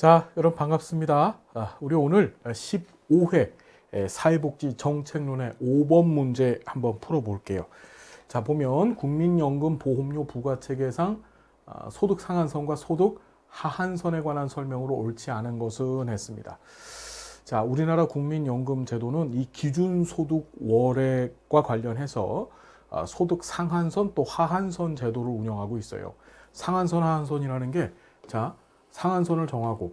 자, 여러분 반갑습니다. 우리 오늘 15회 사회복지 정책론의 5번 문제 한번 풀어볼게요. 자, 보면 국민연금 보험료 부과체계상 소득 상한선과 소득 하한선에 관한 설명으로 옳지 않은 것은 했습니다. 자, 우리나라 국민연금 제도는 이 기준소득 월액과 관련해서 소득 상한선 또 하한선 제도를 운영하고 있어요. 상한선, 하한선이라는 게, 자, 상한선을 정하고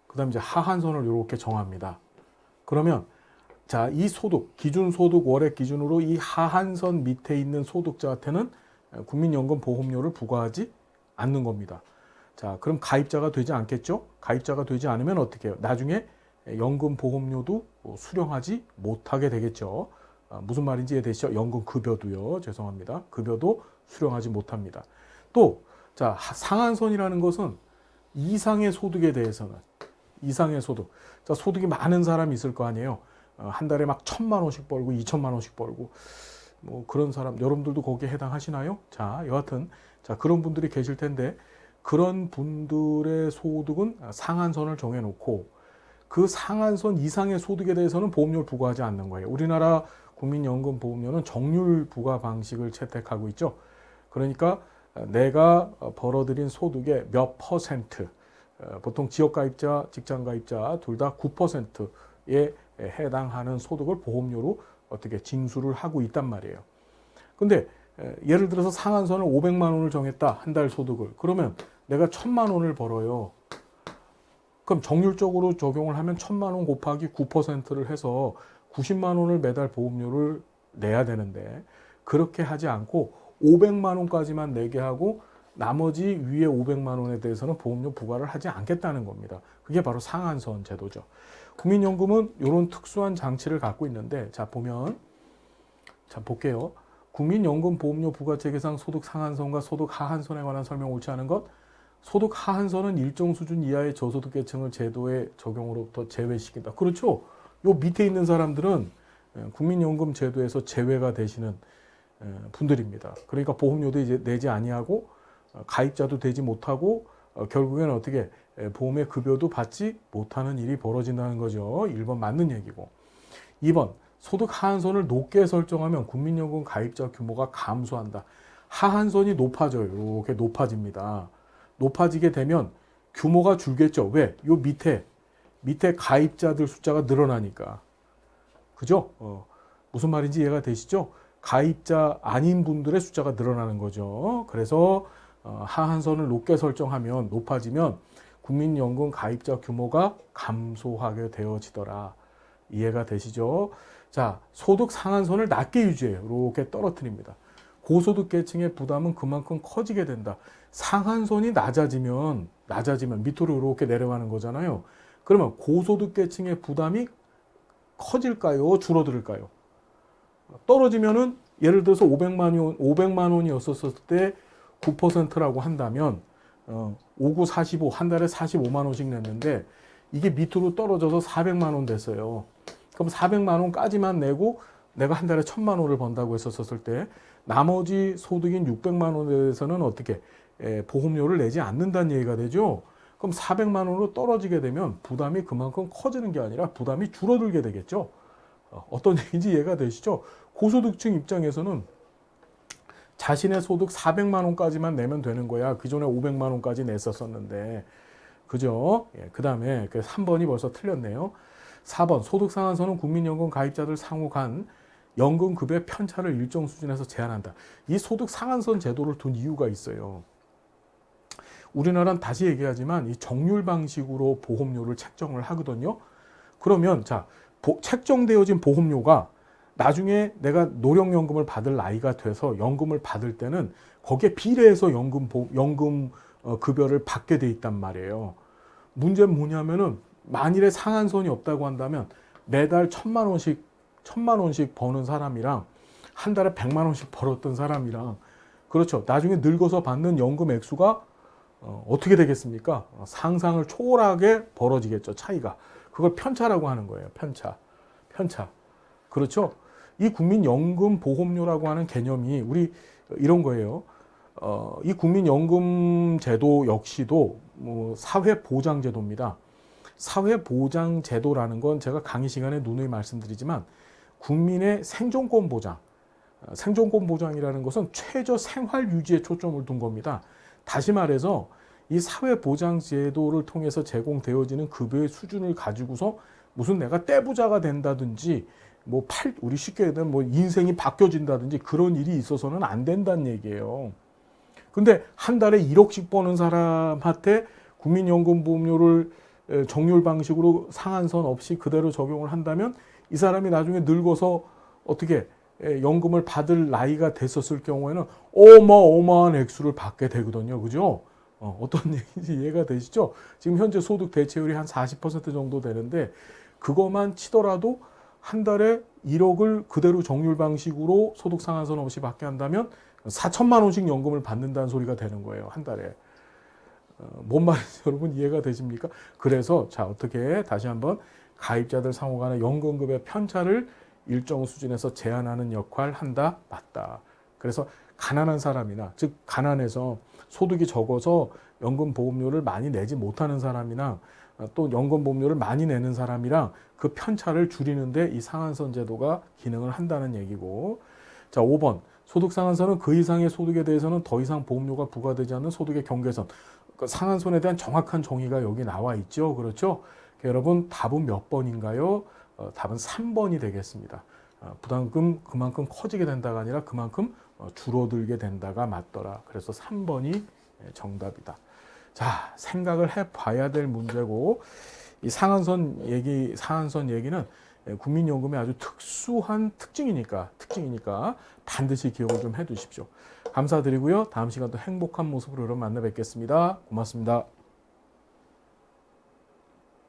그 다음에 이제 하한선을 이렇게 정합니다. 그러면 자, 이 소득, 기준소득 월액 기준으로 이 하한선 밑에 있는 소득자한테는 국민연금 보험료를 부과하지 않는 겁니다. 자, 그럼 가입자가 되지 않겠죠? 가입자가 되지 않으면 어떻게 해요? 나중에 연금 보험료도 수령하지 못하게 되겠죠. 무슨 말인지 이해되시죠? 연금 급여도요. 죄송합니다. 급여도 수령하지 못합니다. 또, 자, 상한선이라는 것은 이상의 소득에 대해서는 이상의 소득. 자, 소득이 많은 사람이 있을 거 아니에요. 한 달에 막 1,000만 원씩 벌고 2,000만 원씩 벌고 뭐 그런 사람 여러분들도 거기에 해당하시나요? 자, 여하튼 자, 그런 분들이 계실 텐데 그런 분들의 소득은 상한선을 정해 놓고 그 상한선 이상의 소득에 대해서는 보험료를 부과하지 않는 거예요. 우리나라 국민연금 보험료는 정률 부과 방식을 채택하고 있죠. 그러니까 내가 벌어들인 소득의 몇 퍼센트, 보통 지역가입자, 직장가입자 둘 다 9%에 해당하는 소득을 보험료로 어떻게 징수를 하고 있단 말이에요. 근데 예를 들어서 상한선을 500만 원을 정했다. 한 달 소득을. 그러면 내가 1,000만 원을 벌어요. 그럼 정률적으로 적용을 하면 1,000만 원 곱하기 9%를 해서 90만 원을 매달 보험료를 내야 되는데 그렇게 하지 않고 500만 원까지만 내게 하고 나머지 위에 500만 원에 대해서는 보험료 부과를 하지 않겠다는 겁니다. 그게 바로 상한선 제도죠. 국민연금은 이런 특수한 장치를 갖고 있는데 자, 보면 자, 볼게요. 국민연금 보험료 부과체계상 소득 상한선과 소득 하한선에 관한 설명 옳지 않은 것. 소득 하한선은 일정 수준 이하의 저소득 계층을 제도의 적용으로부터 제외시킨다. 그렇죠. 요 밑에 있는 사람들은 국민연금 제도에서 제외가 되시는 분들입니다. 그러니까 보험료도 이제 내지 아니하고 가입자도 되지 못하고 결국에는 어떻게 보험의 급여도 받지 못하는 일이 벌어진다는 거죠. 1번 맞는 얘기고. 2번 소득 하한선을 높게 설정하면 국민연금 가입자 규모가 감소한다. 하한선이 높아져요. 이렇게 높아집니다. 높아지게 되면 규모가 줄겠죠. 왜? 요 밑에 가입자들 숫자가 늘어나니까. 그죠? 무슨 말인지 이해가 되시죠? 가입자 아닌 분들의 숫자가 늘어나는 거죠. 그래서 하한선을 높게 설정하면 높아지면 국민연금 가입자 규모가 감소하게 되어지더라. 이해가 되시죠? 자, 소득 상한선을 낮게 유지해요. 이렇게 떨어뜨립니다. 고소득 계층의 부담은 그만큼 커지게 된다. 상한선이 낮아지면 밑으로 이렇게 내려가는 거잖아요. 그러면 고소득 계층의 부담이 커질까요? 줄어들까요? 떨어지면은 예를 들어서 500만 원이었었을 때 9%라고 한다면 59, 45, 한 달에 45만 원씩 냈는데 이게 밑으로 떨어져서 400만 원 됐어요. 그럼 400만 원까지만 내고 내가 한 달에 1,000만 원을 번다고 했었을 때 나머지 소득인 600만 원에 대해서는 어떻게 보험료를 내지 않는다는 얘기가 되죠. 그럼 400만 원으로 떨어지게 되면 부담이 그만큼 커지는 게 아니라 부담이 줄어들게 되겠죠. 어떤 얘기인지 이해가 되시죠? 고소득층 입장에서는 자신의 소득 400만 원까지만 내면 되는 거야. 그전에 500만 원까지 냈었었는데. 그죠? 예, 그 다음에 3번이 벌써 틀렸네요. 4번 소득 상한선은 국민연금 가입자들 상호 간 연금급의 편차를 일정 수준에서 제한한다. 이 소득 상한선 제도를 둔 이유가 있어요. 우리나라는 다시 얘기하지만 이 정률 방식으로 보험료를 책정을 하거든요. 그러면 자, 책정되어진 보험료가 나중에 내가 노령연금을 받을 나이가 돼서 연금을 받을 때는 거기에 비례해서 연금 급여를 받게 돼 있단 말이에요. 문제는 뭐냐면은 만일에 상한선이 없다고 한다면 매달 1,000만 원씩 버는 사람이랑 한 달에 100만 원씩 벌었던 사람이랑 그렇죠. 나중에 늙어서 받는 연금 액수가 어떻게 되겠습니까? 상상을 초월하게 벌어지겠죠. 차이가. 그걸 편차라고 하는 거예요. 편차. 그렇죠? 이 국민연금 보험료라고 하는 개념이 우리 이런 거예요. 이 국민연금 제도 역시도 뭐 사회보장제도입니다. 사회보장제도라는 건 제가 강의 시간에 누누이 말씀드리지만 국민의 생존권 보장, 생존권 보장이라는 것은 최저 생활 유지에 초점을 둔 겁니다. 다시 말해서 이 사회보장제도를 통해서 제공되어지는 급여의 수준을 가지고서 무슨 내가 떼부자가 된다든지 우리 쉽게 얘기하면 인생이 바뀌어진다든지 그런 일이 있어서는 안 된다는 얘기예요. 근데 한 달에 1억씩 버는 사람한테 국민연금보험료를 정률 방식으로 상한선 없이 그대로 적용을 한다면 이 사람이 나중에 늙어서 어떻게 연금을 받을 나이가 됐었을 경우에는 어마어마한 액수를 받게 되거든요. 그죠? 어떤 얘기인지 이해가 되시죠? 지금 현재 소득 대체율이 한 40% 정도 되는데 그것만 치더라도 한 달에 1억을 그대로 정률 방식으로 소득 상한선 없이 받게 한다면 4천만 원씩 연금을 받는다는 소리가 되는 거예요. 한 달에. 뭔 말인지 여러분 이해가 되십니까? 그래서 자 어떻게 다시 한번 가입자들 상호 간의 연금급의 편차를 일정 수준에서 제한하는 역할 한다? 맞다. 그래서 가난한 사람이나 즉 가난해서 소득이 적어서 연금보험료를 많이 내지 못하는 사람이나 또 연금보험료를 많이 내는 사람이랑 그 편차를 줄이는데 이 상한선 제도가 기능을 한다는 얘기고, 자 5번 소득상한선은 그 이상의 소득에 대해서는 더 이상 보험료가 부과되지 않는 소득의 경계선. 그 상한선에 대한 정확한 정의가 여기 나와 있죠. 그렇죠? 여러분 답은 몇 번인가요? 답은 3번이 되겠습니다. 부담금 그만큼 커지게 된다가 아니라 그만큼 줄어들게 된다가 맞더라. 그래서 3번이 정답이다. 자, 생각을 해봐야 될 문제고, 이 상한선 얘기는 국민연금의 아주 특수한 특징이니까 반드시 기억을 좀 해두십시오. 감사드리고요. 다음 시간 또 행복한 모습으로 여러분 만나 뵙겠습니다. 고맙습니다.